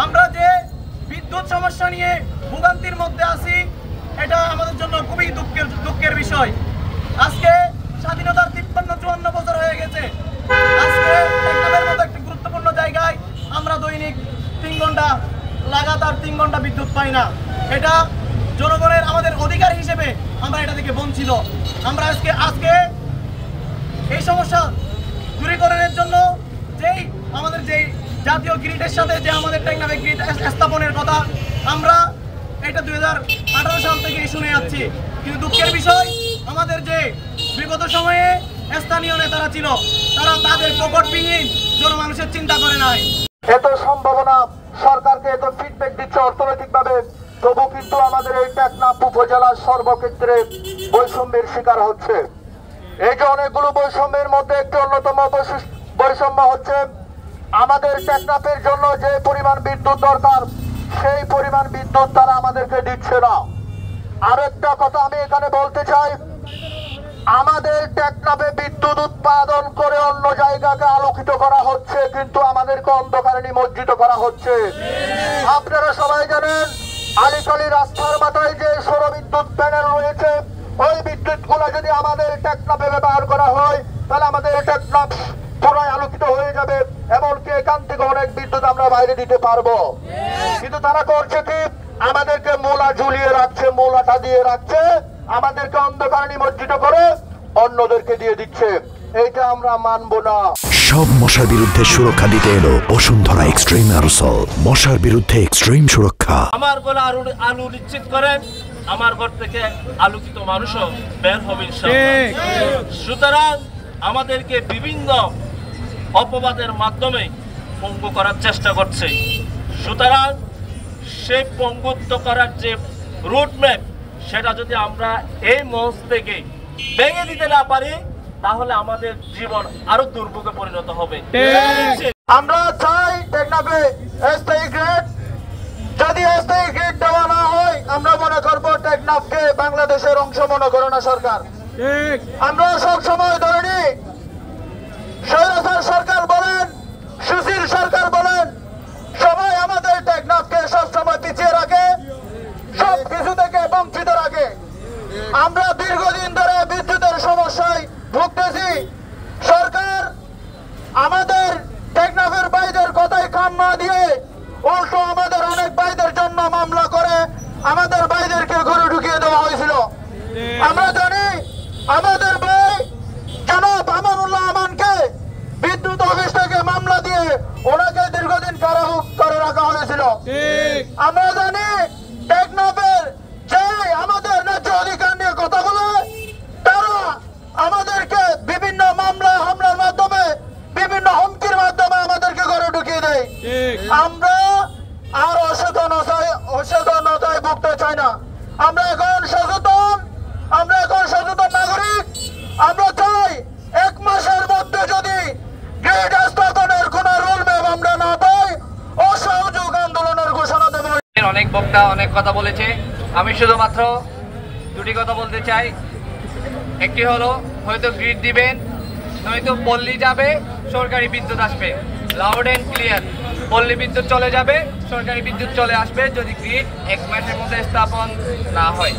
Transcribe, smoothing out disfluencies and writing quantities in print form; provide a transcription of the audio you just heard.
আমরা যে বিদ্যুৎ সমস্যা নিয়ে ভোগান্তির মধ্যে আছি, এটা আমাদের জন্য খুবই দুঃখের বিষয়। আজকে স্বাধীনতার 53-54 বছর হয়ে গেছে। আজকে টেকনাফের মতো একটি গুরুত্বপূর্ণ জায়গায় আমরা দৈনিক 3 ঘন্টা লাগাতার 3 ঘন্টা বিদ্যুৎ পাই না। এটা জনগণের আমাদের অধিকার হিসেবে আমরা এটা থেকে বঞ্চিত। আমরা আজকে এই সমস্যা দূরীকরণের জন্য আমাদের যেই জাতীয় গ্রিডের সাথে যে আমাদের টেকনাফে গ্রিড স্থাপনের কথা, আমরা এটা 2018 সাল থেকে শুনে যাচ্ছি। কিন্তু দুঃখের বিষয়, আমাদের যে বিগত সময়ে স্থানীয় নেতারা ছিল, তারা তাদের পকেটবিহীন জনমানুষের চিন্তা করে নাই। এত সম্ভাবনা সরকারকে এত ফিডব্যাক দিচ্ছে অর্থনৈতিকভাবে, তবু কিন্তু আমাদের এই টেকনাফ উপজেলার সর্বক্ষেত্রে বৈষম্যের শিকার হচ্ছে। এই যে অনেকগুলো বৈষম্যের মধ্যে একটি অন্যতম বৈষম্য হচ্ছে আমাদের টেকনাফের জন্য যে পরিমাণ বিদ্যুৎ দরকার সেই পরিমাণ বিদ্যুৎ তারা আমাদেরকে দিচ্ছে না। আরেকটা কথা আমি এখানে বলতে চাই, আমাদের টেকনাফে বিদ্যুৎ উৎপাদন করে অন্য জায়গাকে আলোকিত করা হচ্ছে, কিন্তু আমাদেরকে অন্ধকারে নিমজ্জিত করা হচ্ছে। আপনারা সবাই জানেন আলীকলি রাস্তার মাথায় যে সৌর বিদ্যুৎ প্যানেল রয়েছে, ওই বিদ্যুৎ গুলো যদি আমাদের টেকনাফে ব্যবহার করা হয় তাহলে আমাদের টেকনাফ পুরাই আলোকিত হয়ে যাবে, এমনকি এখান থেকে অনেক বিদ্যুৎ আমরা বাইরে দিতে পারবো। কিন্তু তারা করছে কি, আমাদেরকে মূলা ঝুলিয়ে রাখছে, মূলাটা দিয়ে রাখছে, আমাদেরকে অন্ধকারে নিমজ্জিত করে অন্যদেরকে দিয়ে দিচ্ছে। এইটা আমরা মানবো না। সব মশার বিরুদ্ধে সুরক্ষা দিতে এলো বসুন্ধরা এক্সট্রিম অ্যারোসল। মশার বিরুদ্ধে এক্সট্রিম সুরক্ষা। আমার বলে আলো নিশ্চিত করেন, আমার ঘর থেকে আলোকিত মানুষও বের হবে ইনশাআল্লাহ। সুতরাং আমাদেরকে বিভিন্ন অপবাদের মাধ্যমে পঙ্গু করার চেষ্টা করছে। সুতরাং সেই পঙ্গুত্ব করার যে রুটম্যাপ, সেটা যদি আমরা এই মঞ্চ থেকে ভেঙে দিতে না পারি, তাহলে আমাদের জীবন আরো দুর্ভোগে পরিণত হবে। আমরা চাই টেকনাফে স্থায়ী গ্রিড। যদি স্থায়ী গ্রিড দেওয়া না হয়, আমরা মনে করবো টেকনাফকে বাংলাদেশের অংশ মনে করে না সরকার। আমরা সবসময় ধরে নিই, স্বৈরাচার সরকার বলেন, সুশীল সরকার বলেন, সবাই আমাদের টেকনাফকে সবসময় পিছিয়ে রাখে, সব কিছু থেকে বঞ্চিত রাখে। আমরা দীর্ঘদিন ধরে বিদ্যুতের সমস্যায় ভুগতেছি। সরকার আমাদের টেকনাফের ভাইদের কথায় কান না দিয়ে উল্টো আমাদের অনেক ভাইদের জন্য মামলা করে আমাদের ভাইদেরকে ঘরে ঢুকিয়ে দেওয়া হয়েছিল। আমরা জানি আমাদের ভাই জনাব আমানুল্লাহ আমানকে বিদ্যুৎ অফিস থেকে মামলা দিয়ে ওনাকে দীর্ঘদিন কারাভোগ করে রাখা হয়েছিল। আমরা জানি টেকনাফের যে আমাদের ন্যায্য অধিকার নিয়ে কথা বলে, তারা আমাদেরকে বিভিন্ন মামলা হামলার মাধ্যমে, বিভিন্ন হুমকির মাধ্যমে আমাদেরকে ঘরে ঢুকিয়ে দেয়। আমরা আর অসচেতনতায় ভুগতে চাই না। আমরা এখন সচেতন নাগরিক। আমরা চাই 1 মাসের মধ্যে যদি গ্রিড স্থাপনের কোন রুল ম্যাপ আমরা না পাই, অসহযোগ আন্দোলনের ঘোষণা দেব। অনেক বক্তা অনেক কথা বলেছে, আমি শুধুমাত্র দুটি কথা বলতে চাই। একটি হলো, হয়তো গ্রিড দিবেন, নয়তো পল্লী যাবে, সরকারি বিদ্যুৎ আসবে। লাউড এন্ড ক্লিয়ার, পল্লী বিদ্যুৎ চলে যাবে, সরকারি বিদ্যুৎ চলে আসবে, যদি গ্রিড 1 মাসের মধ্যে স্থাপন না হয়।